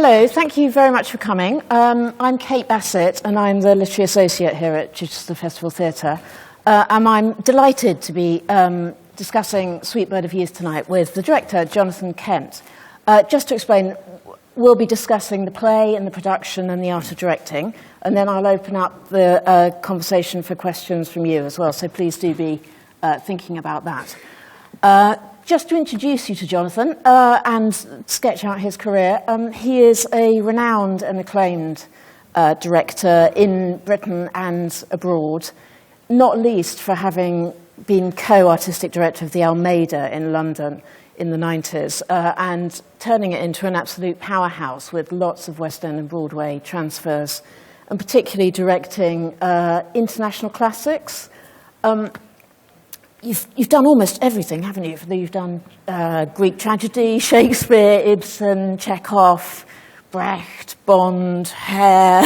Hello, thank you very much for coming. I'm Kate Bassett, and I'm the Literary Associate here at Chichester Festival Theatre. And I'm delighted to be discussing Sweet Bird of Youth tonight with the director, Jonathan Kent. Just to explain, we'll be discussing the play and the production and the art of directing, and then I'll open up the conversation for questions from you as well, so please do be thinking about that. Just to introduce you to Jonathan and sketch out his career, he is a renowned and acclaimed director in Britain and abroad, not least for having been co-artistic director of the Almeida in London in the 90s and turning it into an absolute powerhouse with lots of West End and Broadway transfers, and particularly directing international classics. You've done almost everything, haven't you? You've done Greek tragedy, Shakespeare, Ibsen, Chekhov, Brecht, Bond, Hare.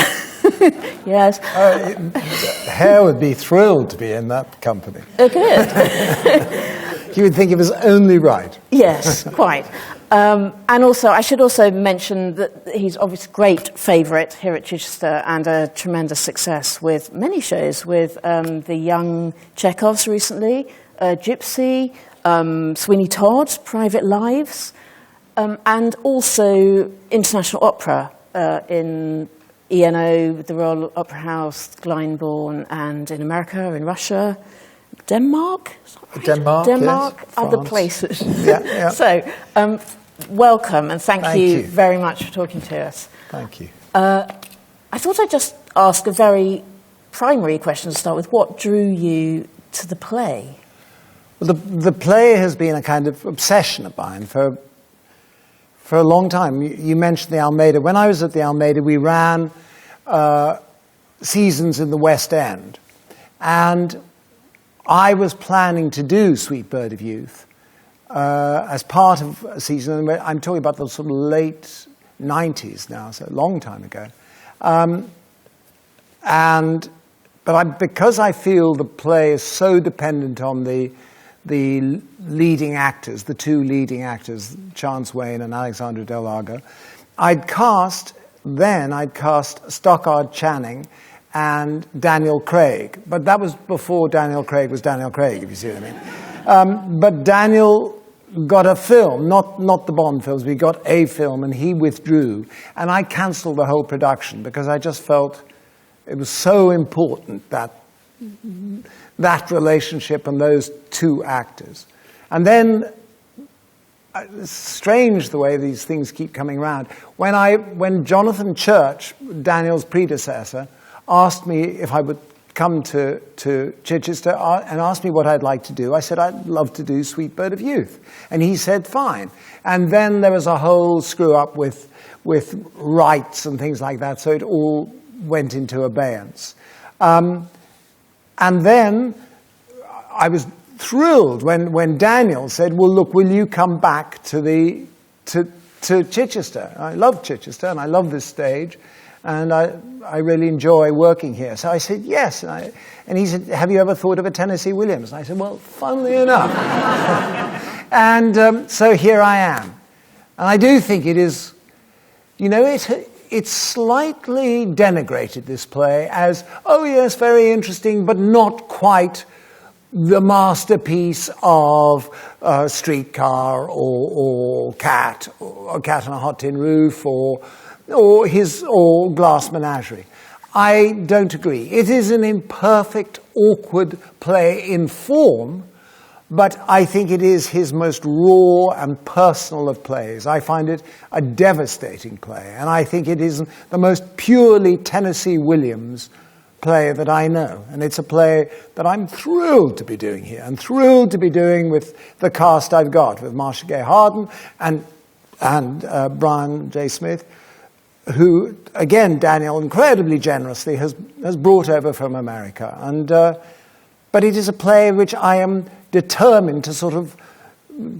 Yes. Hare would be thrilled to be in that company. Oh, good. He would think it was only right. Yes, quite. And also, I should also mention that he's obviously a great favourite here at Chichester and a tremendous success with many shows, with the young Chekhovs recently, Gypsy, Sweeney Todd, Private Lives, and also international opera in ENO, the Royal Opera House, Glyndebourne, and in America, in Russia, Denmark? Right? Denmark, yes, other France. places. Yeah. So, welcome, and thank you very much for talking to us. Thank you. I thought I'd just ask a very primary question to start with. What drew you to the play? Well, the play has been a kind of obsession of mine for a long time. You mentioned the Almeida. When I was at the Almeida, we ran seasons in the West End. And I was planning to do Sweet Bird of Youth as part of a season. I'm talking about the sort of late 90s now, so a long time ago. Because I feel the play is so dependent on the leading actors, the two leading actors, Chance Wayne and Alexandra Del Largo, I'd cast Stockard Channing and Daniel Craig. But that was before Daniel Craig was Daniel Craig, if you see what I mean. But Daniel got a film, not the Bond films, but he got a film, and he withdrew. And I cancelled the whole production because I just felt it was so important, that relationship and those two actors. And then, it's strange the way these things keep coming around. When Jonathan Church, Daniel's predecessor, asked me if I would come to Chichester and asked me what I'd like to do, I said I'd love to do Sweet Bird of Youth. And he said, fine. And then there was a whole screw-up with rights and things like that, so it all went into abeyance. And then I was thrilled when Daniel said, well, look, will you come back to Chichester? I love Chichester, and I love this stage, and I really enjoy working here. So I said, yes. And he said, have you ever thought of a Tennessee Williams? And I said, well, funnily enough. And so here I am. And I do think it is, it's slightly denigrated, this play, as, oh yes, very interesting, but not quite the masterpiece of Streetcar or Cat, or Cat on a Hot Tin Roof, or Glass Menagerie. I don't agree. It is an imperfect, awkward play in form, but I think it is his most raw and personal of plays. I find it a devastating play, and I think it is the most purely Tennessee Williams play that I know. And it's a play that I'm thrilled to be doing here, and thrilled to be doing with the cast I've got, with Marcia Gay Harden and Brian J. Smith, who, again, Daniel incredibly generously has brought over from America. But it is a play which I am determined to sort of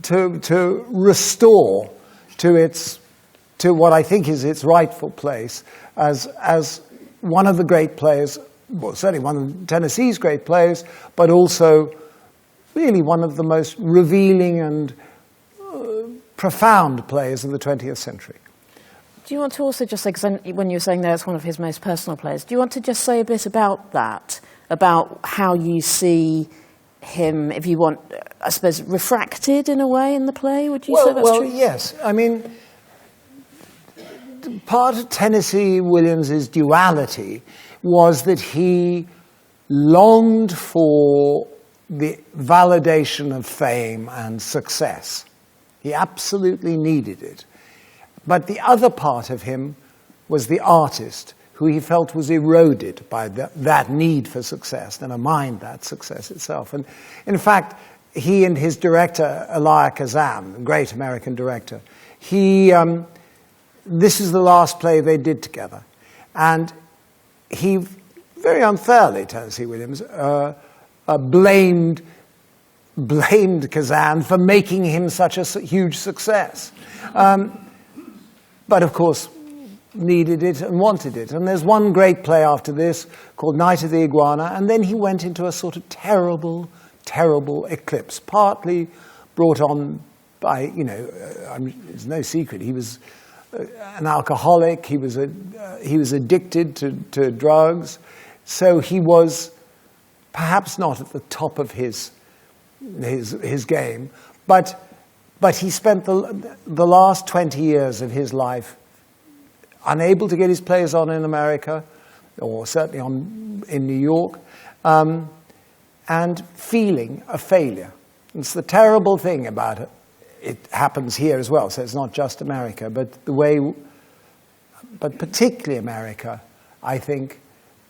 to restore to what I think is its rightful place as one of the great plays, well, certainly one of Tennessee's great plays, but also really one of the most revealing and profound plays of the 20th century. Do you want to also just say, because when you were saying there it's one of his most personal plays, do you want to just say a bit about that, about how you see him, if you want, I suppose, refracted in a way in the play? Would you say that's true? Well, yes. I mean, part of Tennessee Williams's duality was that he longed for the validation of fame and success. He absolutely needed it. But the other part of him was the artist, who he felt was eroded by that need for success, never mind that success itself. And in fact, he and his director, Elia Kazan, a great American director, this is the last play they did together. And he, very unfairly, Tennessee Williams, blamed Kazan for making him such a huge success. But of course, needed it and wanted it. And there's one great play after this called Night of the Iguana, and then he went into a sort of terrible, terrible eclipse, partly brought on by, it's no secret, he was an alcoholic, he was addicted to drugs, so he was perhaps not at the top of his game, but he spent the last 20 years of his life unable to get his plays on in America, or certainly in New York, and feeling a failure. It's the terrible thing about it. It happens here as well, so it's not just America, but particularly America, I think,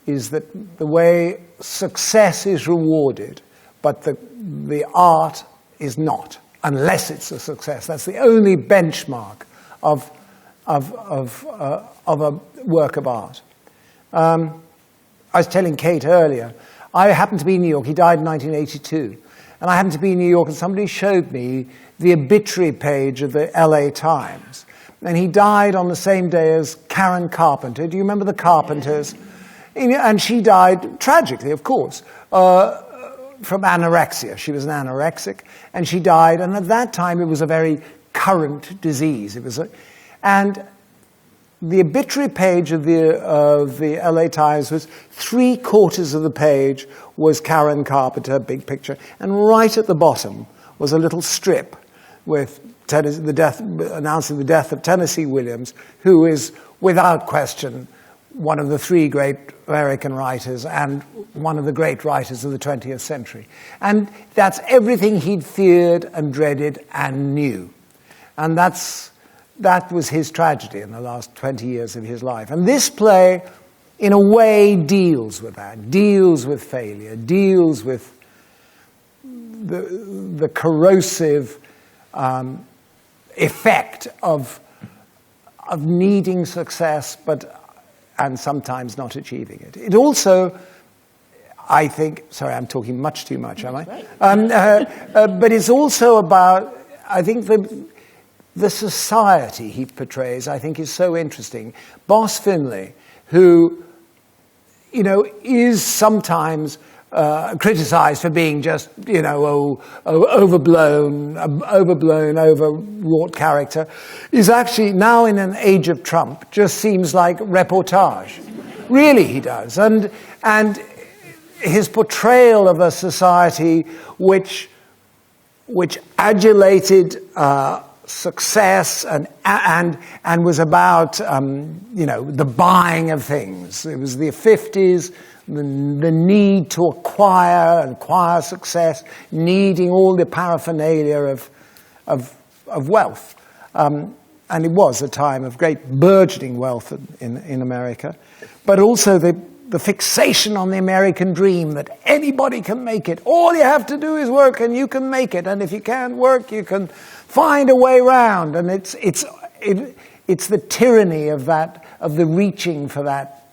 is that the way success is rewarded, but the art is not, unless it's a success. That's the only benchmark of a work of art. I was telling Kate earlier, I happened to be in New York. He died in 1982. And I happened to be in New York, and somebody showed me the obituary page of the LA Times. And he died on the same day as Karen Carpenter. Do you remember the Carpenters? And she died tragically, of course, from anorexia. She was an anorexic, and she died. And at that time, it was a very current disease. And the obituary page of the LA Times was 3/4 of the page was Karen Carpenter, big picture, and right at the bottom was a little strip with announcing the death of Tennessee Williams, who is, without question, one of the three great American writers and one of the great writers of the 20th century. And that's everything he'd feared and dreaded and knew. And that was his tragedy in the last 20 years of his life. And this play, in a way, deals with that, deals with failure, deals with the corrosive effect of needing success, and sometimes not achieving it. It also, I think, sorry, I'm talking much too much, am I? But it's also about, I think, the society he portrays, I think, is so interesting. Boss Finlay, who, is sometimes criticized for being just, overblown, overwrought character, is actually now in an age of Trump, just seems like reportage. Really, he does. And his portrayal of a society which adulated success and was about the buying of things. It was the 50s, the need to acquire success, needing all the paraphernalia of wealth, and it was a time of great burgeoning wealth in America, but also the fixation on the American dream that anybody can make it. All you have to do is work, and you can make it. And if you can't work, you can find a way around. And it's the tyranny of the reaching for that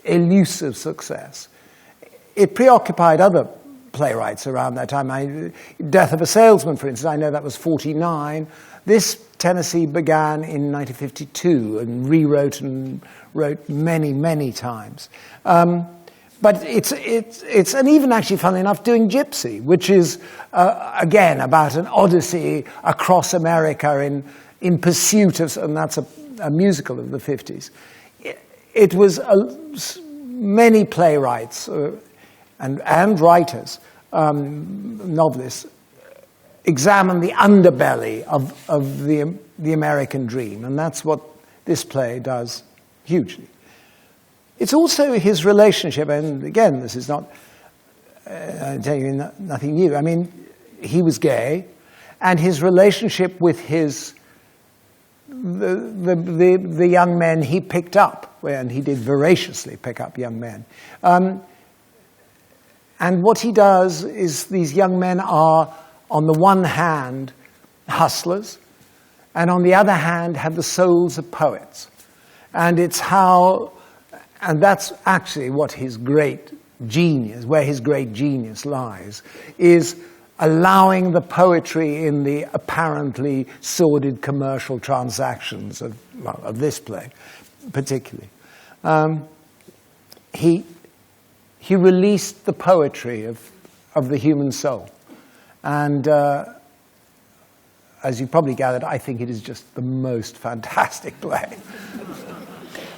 elusive success. It preoccupied other playwrights around that time. Death of a Salesman, for instance, I know that was 1949. This Tennessee began in 1952 and rewrote and wrote many, many times. But it's and even actually, funnily enough, doing Gypsy, which is again about an odyssey across America in pursuit of, and that's a a musical of the 50s. It was many playwrights and writers, novelists, examine the underbelly of the American dream, and that's what this play does hugely. It's also his relationship, and again, this is not, I'm telling you nothing new. I mean, he was gay, and his relationship with the young men he picked up, and he did voraciously pick up young men. And what he does is these young men are, on the one hand, hustlers, and on the other hand, have the souls of poets. And and that's actually what his great genius, where his great genius lies, is allowing the poetry in the apparently sordid commercial transactions of this play, particularly. He released the poetry of the human soul. And as you probably gathered, I think it is just the most fantastic play.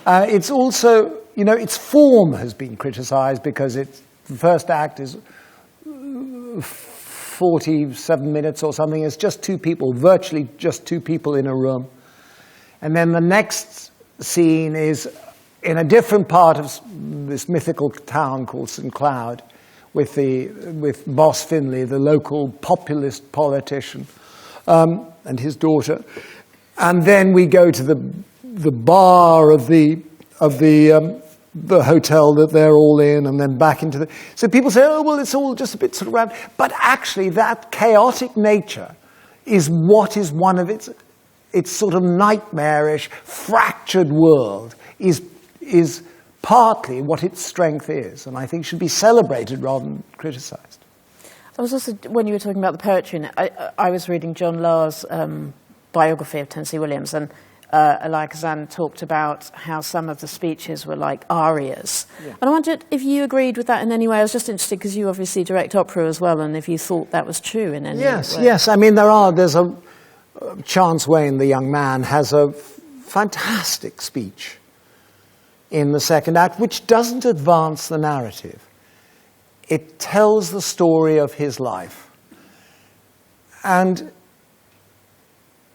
It's also, its form has been criticized because the first act is 47 minutes or something. It's just two people, virtually just two people in a room. And then the next scene is in a different part of this mythical town called St. Cloud, with Boss Finlay, the local populist politician, and his daughter. And then we go to the bar of the hotel that they're all in, and then back into so people say, oh, well, it's all just a bit sort of round. But actually, that chaotic nature is what is one of its sort of nightmarish, fractured world is partly what its strength is, and I think should be celebrated rather than criticized. I was also, when you were talking about the poetry, I was reading John Lahr's biography of Tennessee Williams, and Elia Kazan talked about how some of the speeches were like arias. Yeah. And I wondered if you agreed with that in any way. I was just interested because you obviously direct opera as well, and if you thought that was true in any way. Yes. I mean, there's a Chance Wayne, the young man, has a fantastic speech in the second act, which doesn't advance the narrative. It tells the story of his life. And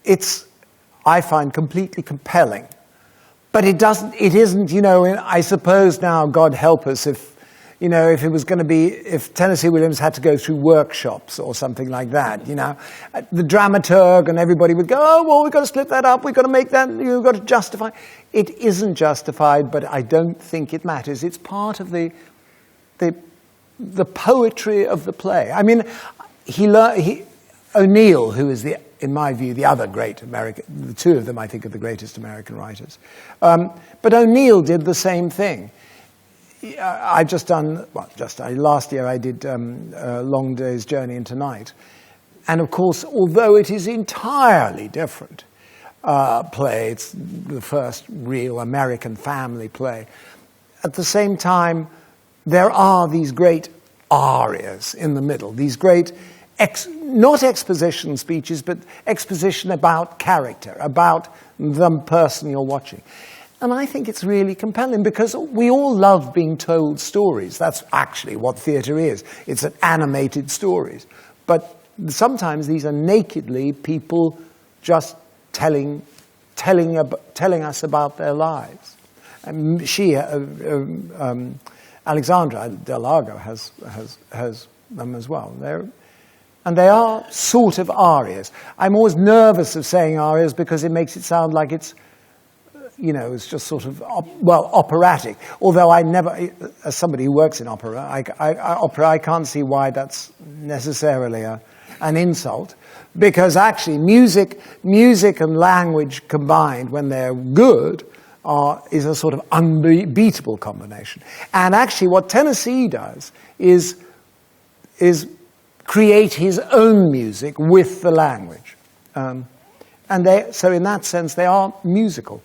it's, I find, completely compelling. But it isn't, I suppose now, God help us, if Tennessee Williams had to go through workshops or something like that, the dramaturg and everybody would go, oh, well, we've got to split that up, we've got to make that, you've got to justify. It isn't justified, but I don't think it matters. It's part of the poetry of the play. I mean, O'Neill, who is in my view, the other great American, the two of them I think are the greatest American writers. But O'Neill did the same thing. Last year I did Long Day's Journey into Night. And of course, although it is entirely different play, it's the first real American family play, at the same time, there are these great arias in the middle, these great, not exposition speeches, but exposition about character, about the person you're watching. And I think it's really compelling because we all love being told stories. That's actually what theatre is. It's an animated stories. But sometimes these are nakedly people just telling us about their lives. And Alexandra Del Largo has them as well. They are sort of arias. I'm always nervous of saying arias because it makes it sound like it's just sort of, operatic. Although I never, as somebody who works in opera, I can't see why that's necessarily an insult. Because actually music and language combined, when they're good, is a sort of unbeatable combination. And actually what Tennessee does is create his own music with the language. So in that sense, they are musical.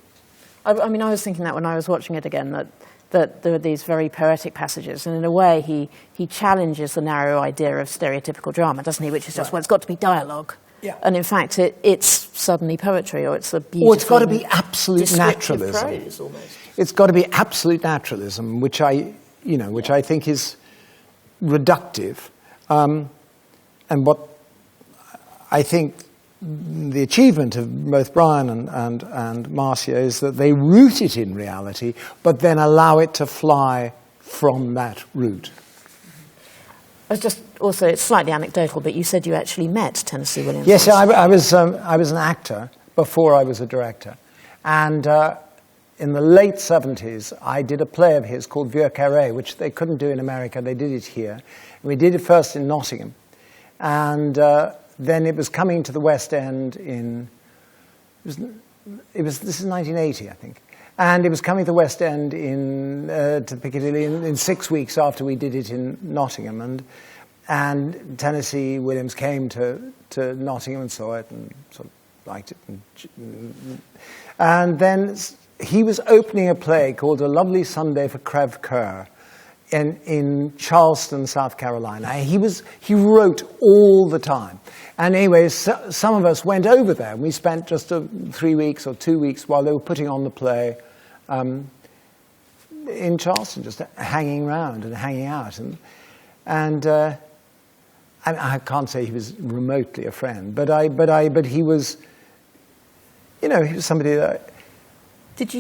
I mean, I was thinking that when I was watching it again, that there are these very poetic passages, and in a way he challenges the narrow idea of stereotypical drama, doesn't he? Which is just, well, it's got to be dialogue. Yeah. And in fact, it's suddenly poetry, or it's a beautiful... Or it's got to be absolute naturalism. Prose, almost. It's got to be absolute naturalism, which I think is reductive. And what I think the achievement of both Brian and Marcia is that they root it in reality, but then allow it to fly from that root. I was just also, it's slightly anecdotal, but you said you actually met Tennessee Williams. Yes, I was an actor before I was a director. And in the late 70s, I did a play of his called Vieux Carré, which they couldn't do in America. They did it here. We did it first in Nottingham. And then it was coming to the West End this is 1980, I think. And it was coming to the West End to Piccadilly in 6 weeks after we did it in Nottingham. And Tennessee Williams came to Nottingham and saw it and sort of liked it. And then he was opening a play called A Lovely Sunday for Creve Coeur in Charleston, South Carolina. He wrote all the time. And anyway, some of us went over there, and we spent just 3 weeks or 2 weeks while they were putting on the play in Charleston, just hanging around and hanging out. And I can't say he was remotely a friend, but he was, he was somebody that. Did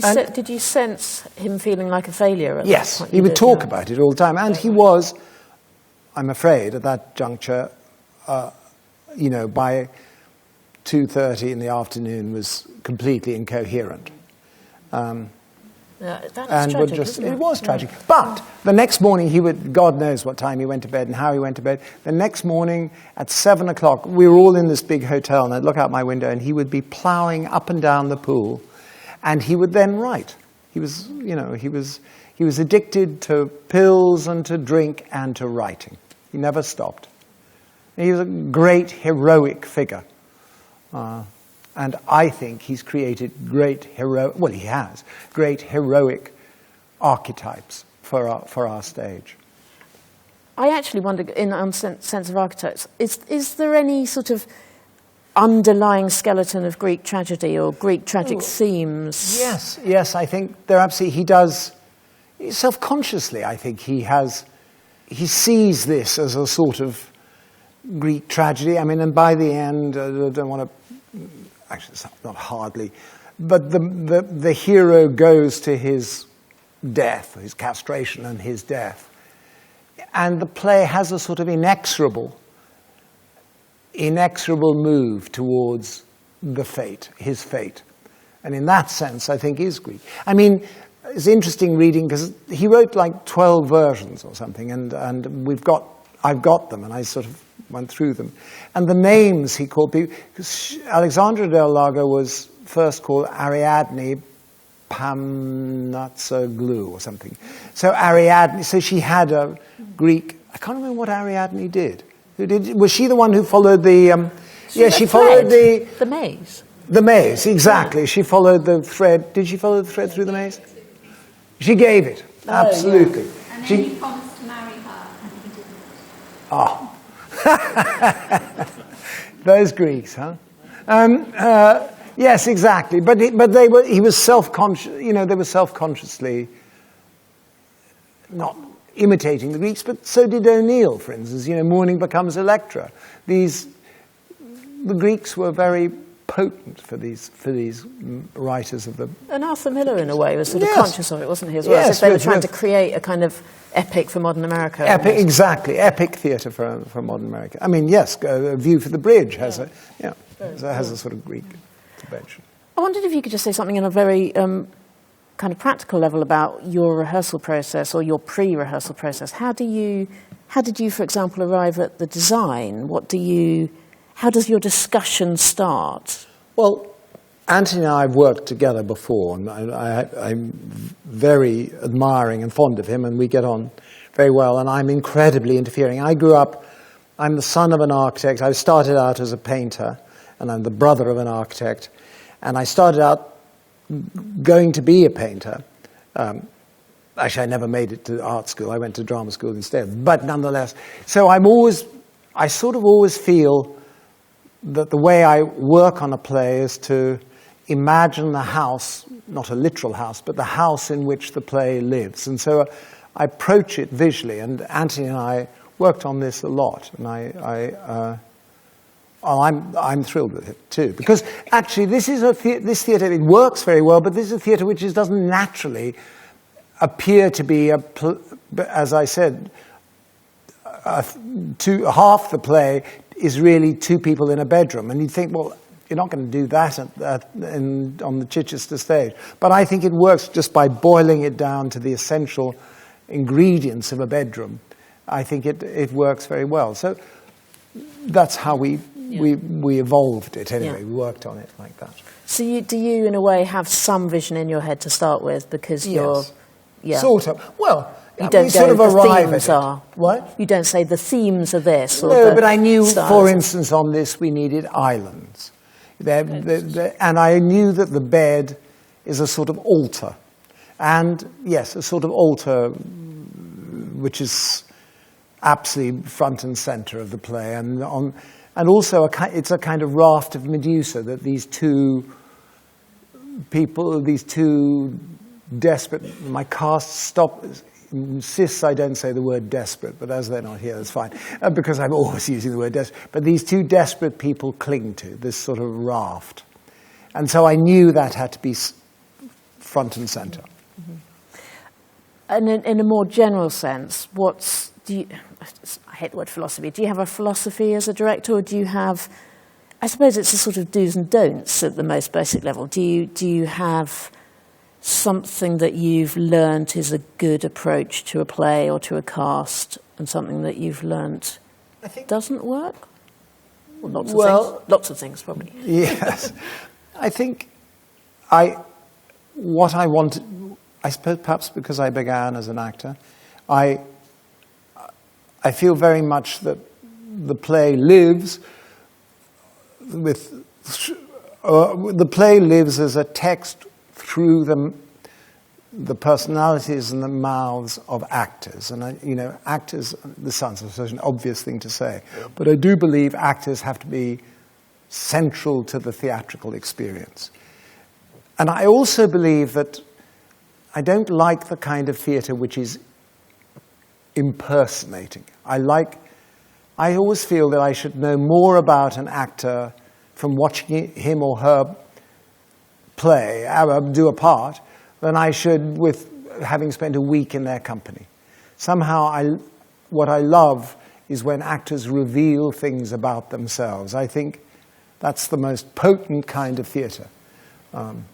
you sense him feeling like a failure? Yes, he would talk about it all the time, and he was, I'm afraid, at that juncture, by 2:30 in the afternoon, was completely incoherent. That's tragic, isn't it? It was tragic. But the next morning, God knows what time he went to bed and how he went to bed. The next morning at 7 o'clock, we were all in this big hotel, and I'd look out my window, and he would be ploughing up and down the pool, and he would then write. He was addicted to pills and to drink and to writing. He never stopped. He was a great heroic figure. And I think he's created great heroic archetypes for our stage. I actually wonder, in sense of archetypes, is there any sort of underlying skeleton of Greek tragedy or Greek tragic themes? Yes, I think there absolutely, he does, self-consciously, I think he sees this as a sort of Greek tragedy. I mean, and by the end, I don't want to, actually it's not hardly, but the hero goes to his death, his castration and his death. And the play has a sort of inexorable move towards his fate. And in that sense, I think is Greek. I mean, it's interesting reading, because he wrote like 12 versions or something, and I've got them, and I sort of went through them. And the names he called people, because Alexandra del Lago was first called Ariadne Pamnatsoglu or something. So Ariadne, so she had a Greek, I can't remember what Ariadne did. Was she the one who followed the... she followed the maze. The maze, exactly. She followed the thread. Did she follow the thread through the maze? She gave it, absolutely. Yeah. And then he promised to marry her, and he didn't. Oh. Those Greeks, huh? Yes, exactly. But he was self-conscious. They were self-consciously not imitating the Greeks, but so did O'Neill, for instance. Morning becomes Electra. The Greeks were very potent for these writers of the... And Arthur Miller, in a way, was sort of conscious of it, wasn't he, as well? Yes, as if they were trying to create a kind of epic for modern America. Exactly. Epic theatre for modern America. I mean, yes, A View for the Bridge has a sort of Greek dimension. I wondered if you could just say something on a very kind of practical level about your rehearsal process or your pre-rehearsal process. How did you, for example, arrive at the design? How does your discussion start? Well, Anthony and I have worked together before, and I'm very admiring and fond of him, and we get on very well, and I'm incredibly interfering. I'm the son of an architect. I started out as a painter, and I'm the brother of an architect, and I started out going to be a painter. Actually, I never made it to art school. I went to drama school instead, but nonetheless. So I sort of always feel that the way I work on a play is to imagine the house, not a literal house, but the house in which the play lives. And so I approach it visually, and Anthony and I worked on this a lot, and I'm thrilled with it too, because actually this theatre, it works very well, but this is a theatre which doesn't naturally appear to be as I said, half the play is really two people in a bedroom, and you'd think, well, you're not going to do that on the Chichester stage. But I think it works just by boiling it down to the essential ingredients of a bedroom. I think it works very well. So that's how we evolved it anyway. Yeah. We worked on it like that. So do you, in a way, have some vision in your head to start with, because you're... Yeah. Sort of. Well, you don't we sort of the arrive themes at it. are. What? You don't say the themes are this. Or No, but I knew, styles. for instance, on this we needed islands. And I knew that the bed is a sort of altar. And yes, a sort of altar which is absolutely front and center of the play. And also it's a kind of raft of Medusa, that these two people, these two desperate, my cast insists I don't say the word desperate, but as they're not here, that's fine, because I'm always using the word desperate. But these two desperate people cling to this sort of raft. And so I knew that had to be front and center. Mm-hmm. And in a more general sense, I hate the word philosophy, do you have a philosophy as a director, or do you have, I suppose it's a sort of do's and don'ts at the most basic level. Do you have something that you've learnt is a good approach to a play or to a cast, and something that you've learnt doesn't work? Well, lots of things, probably. Yes. I think what I wanted, I suppose perhaps because I began as an actor, I feel very much that the play lives as a text through the personalities and the mouths of actors. And, actors, this sounds like such an obvious thing to say, but I do believe actors have to be central to the theatrical experience. And I also believe that I don't like the kind of theatre which is impersonating. I always feel that I should know more about an actor from watching him or her play, do a part, than I should with having spent a week in their company. Somehow what I love is when actors reveal things about themselves. I think that's the most potent kind of theatre. And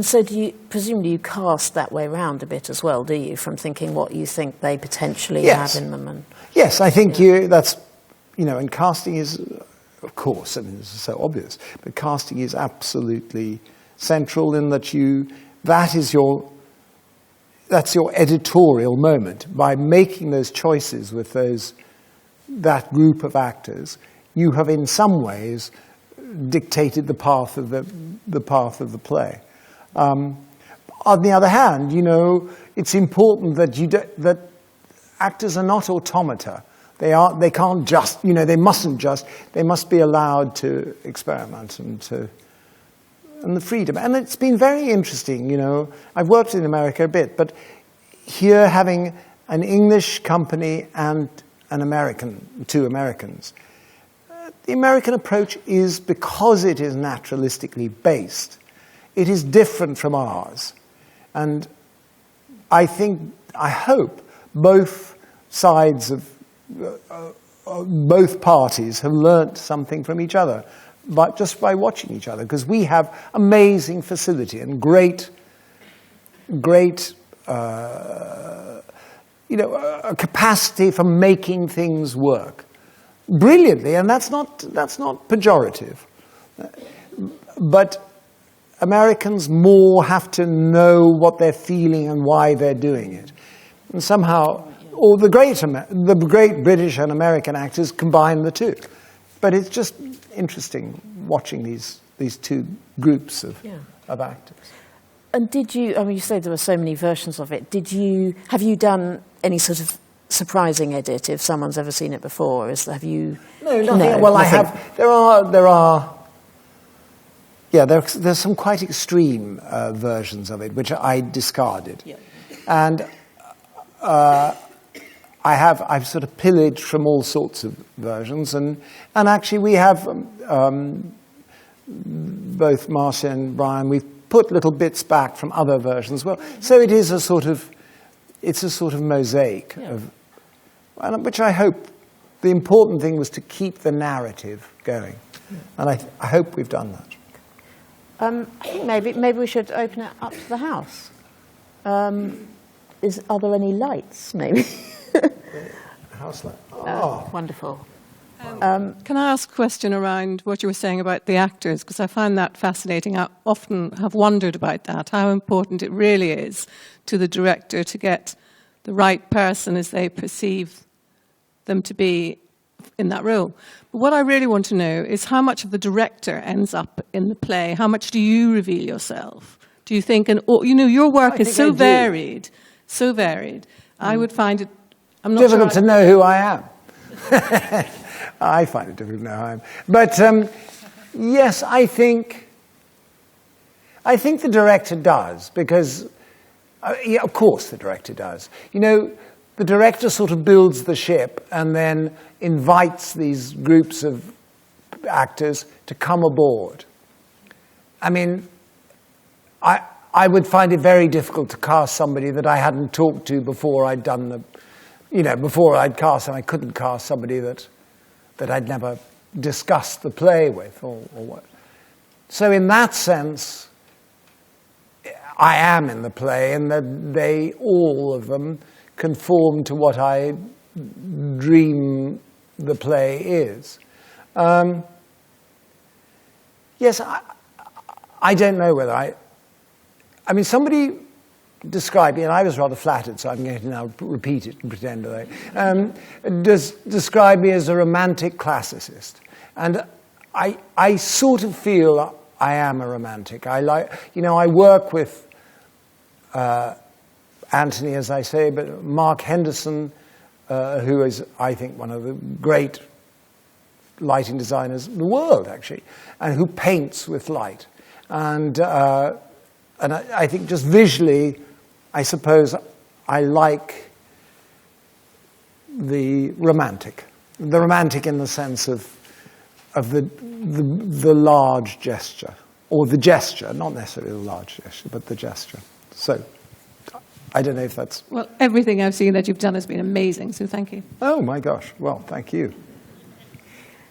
so presumably you cast that way round a bit as well, do you? From thinking what you think they potentially have in them. Yes, I think that's, and casting is, of course, I mean, this is so obvious, but casting is absolutely central in that that's your editorial moment. By making those choices with that group of actors, you have in some ways dictated the path of the play. On the other hand, it's important that actors are not automata. They can't just, they mustn't just. They must be allowed to experiment and the freedom. And it's been very interesting. I've worked in America a bit, but here having an English company and two Americans. The American approach is, because it is naturalistically based, it is different from ours. And I hope both sides of both parties have learnt something from each other, but just by watching each other, because we have amazing facility and great a capacity for making things work brilliantly, and that's not pejorative. But Americans more have to know what they're feeling and why they're doing it. And somehow, all the great British and American actors combine the two. But it's just interesting watching these two groups of actors. And you said there were so many versions of it. Have you done any sort of surprising edit if someone's ever seen it before? Have you? No, nothing. No, well, nothing. I have. There are. Yeah, there's some quite extreme versions of it which I discarded, and I've sort of pillaged from all sorts of versions, and actually we have both Marcia and Brian. We've put little bits back from other versions. Well, so it is a sort of mosaic of, which I hope. The important thing was to keep the narrative going, and I hope we've done that. I think maybe we should open it up to the house. Are there any lights, maybe? House light. Oh, wonderful. Can I ask a question around what you were saying about the actors? Because I find that fascinating. I often have wondered about that, how important it really is to the director to get the right person as they perceive them to be in that role. But what I really want to know is how much of the director ends up in the play? How much do you reveal yourself? Do you think, your work is so varied, so varied. I would find it, I'm not difficult sure to know who I am. I find it difficult to know who I am. But yes, I think the director does, because, of course the director does. The director sort of builds the ship and then invites these groups of actors to come aboard. I mean, I would find it very difficult to cast somebody that I hadn't talked to before I'd done before I'd cast them. I couldn't cast somebody that I'd never discussed the play with or what. So in that sense, I am in the play, and that they, all of them, conform to what I dream the play is. Yes, I don't know whether I mean, somebody described me, and I was rather flattered, so I'm going to now repeat it and pretend that describe me as a romantic classicist. And I sort of feel I am a romantic. I work with Anthony, as I say, but Mark Henderson, who is, I think, one of the great lighting designers in the world, actually, and who paints with light. And I think just visually, I suppose I like the romantic in the sense of the large gesture, or the gesture, not necessarily the large gesture, but the gesture. So I don't know if that's... Well, everything I've seen that you've done has been amazing, so thank you. Oh, my gosh. Well, thank you.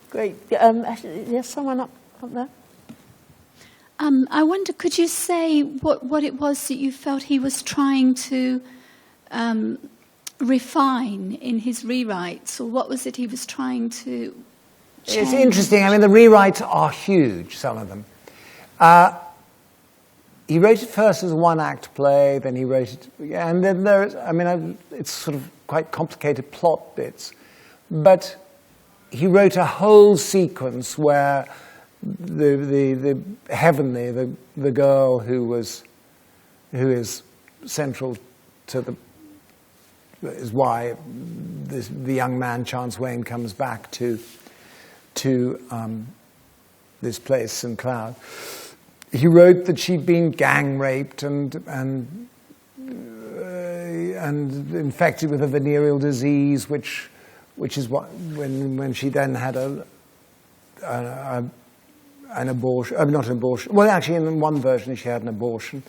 Great. Yes, someone up there? I wonder, could you say what it was that you felt he was trying to refine in his rewrites, or what was it he was trying to change? It's interesting. I mean, the rewrites are huge, some of them. He wrote it first as a one-act play, then he wrote it... And then it's sort of quite complicated plot bits. But he wrote a whole sequence where the Heavenly, the girl who is central to is why the young man Chance Wayne comes back to this place, St. Cloud. He wrote that she'd been gang raped and infected with a venereal disease, which is what when she then had an abortion, not an abortion. Well, actually, in one version, she had an abortion.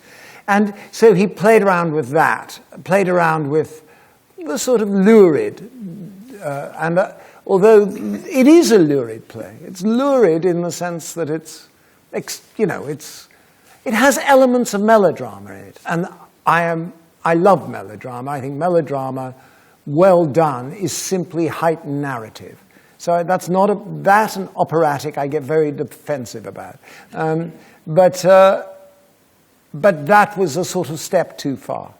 And so he played around with that, played around with the sort of lurid. Although it is a lurid play, it's lurid in the sense that it has elements of melodrama in it. And I love melodrama. I think melodrama, well done, is simply heightened narrative. So that's not that and operatic I get very defensive about. But that was a sort of step too far.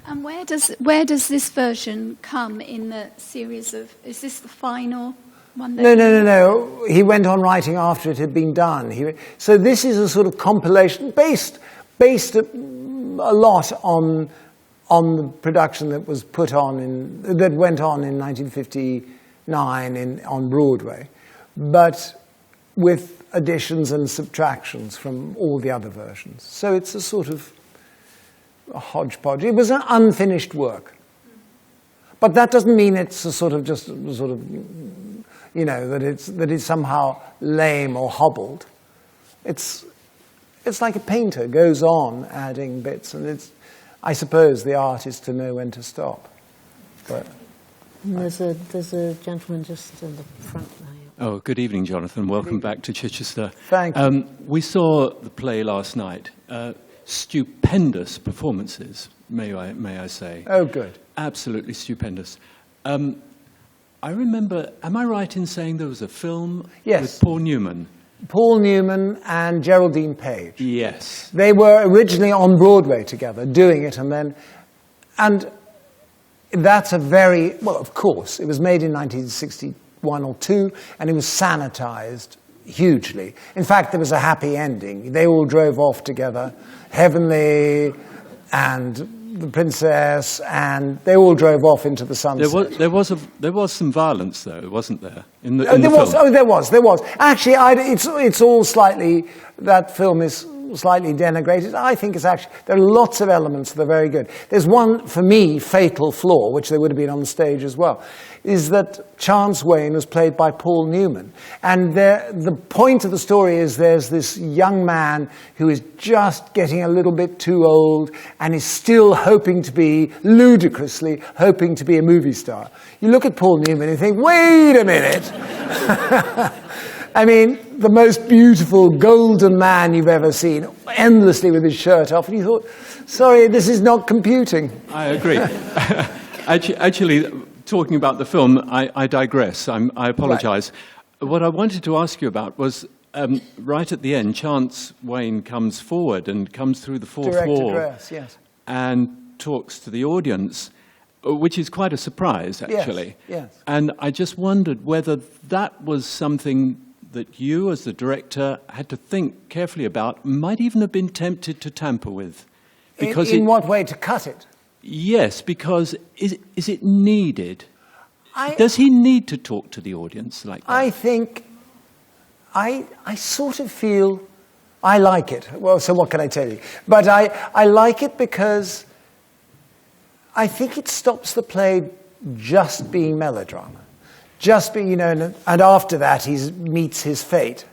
And where does this version come in the series of? Is this the final one? No. He went on writing after it had been done. So this is a sort of compilation based a lot on on the production that was that went on in 1959 on Broadway, but with additions and subtractions from all the other versions. So it's a sort of a hodgepodge. It was an unfinished work. But that doesn't mean it's a sort of that it's somehow lame or hobbled. It's like a painter goes on adding bits, and I suppose the art is to know when to stop. But there's a gentleman just in the front there. Oh, good evening, Jonathan. Welcome back to Chichester. Thank you. We saw the play last night. Stupendous performances, may I say. Oh, good. Absolutely stupendous. I remember, am I right in saying there was a film with Paul Newman? Paul Newman and Geraldine Page. Yes. They were originally on Broadway together, doing it, and that's of course, it was made in 1961 or 2, and it was sanitized hugely. In fact, there was a happy ending. They all drove off together, Heavenly and the Princess, and they all drove off into the sunset. There was some violence, though, wasn't there? There was. Actually, it's all slightly. That film is slightly denigrated. I think there are lots of elements that are very good. There's one, for me, fatal flaw, which there would have been on the stage as well, is that Chance Wayne was played by Paul Newman. And the point of the story is there's this young man who is just getting a little bit too old and is still ludicrously hoping to be a movie star. You look at Paul Newman and think, wait a minute. I mean, the most beautiful golden man you've ever seen, endlessly with his shirt off, and you thought, sorry, this is not computing. I agree. Actually, talking about the film, I digress. I apologize. Right. What I wanted to ask you about was, right at the end, Chance Wayne comes forward and comes through the fourth wall and talks to the audience, which is quite a surprise, actually. Yes. And I just wondered whether that was something that you, as the director, had to think carefully about, might even have been tempted to tamper with. Because in what way? To cut it? Yes, because is it needed? Does he need to talk to the audience like that? I think, I sort of feel, I like it. Well, so what can I tell you? But I like it because I think it stops the play just being melodrama. Just being, and after that he meets his fate.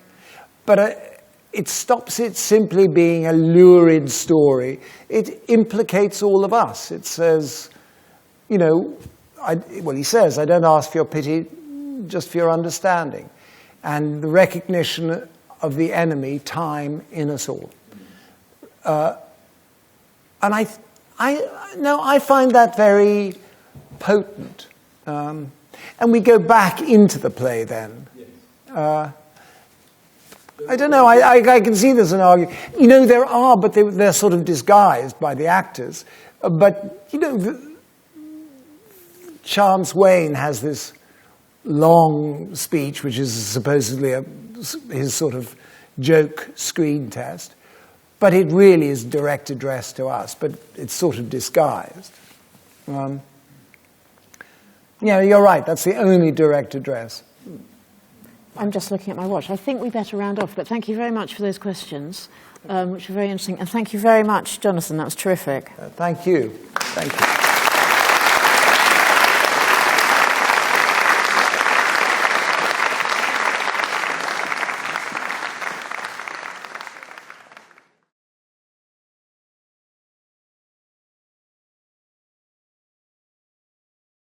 But it stops it simply being a lurid story. It implicates all of us. It says, he says, I don't ask for your pity, just for your understanding. And the recognition of the enemy, time, in us all. And I find that very potent. And we go back into the play then. I don't know, I can see there's an argument. There are, but they're sort of disguised by the actors. But, Chance Wayne has this long speech, which is supposedly his sort of joke screen test. But it really is direct address to us, but it's sort of disguised. You're right, that's the only direct address. I'm just looking at my watch. I think we better round off, but thank you very much for those questions, which were very interesting. And thank you very much, Jonathan. That was terrific. Thank you. Thank you.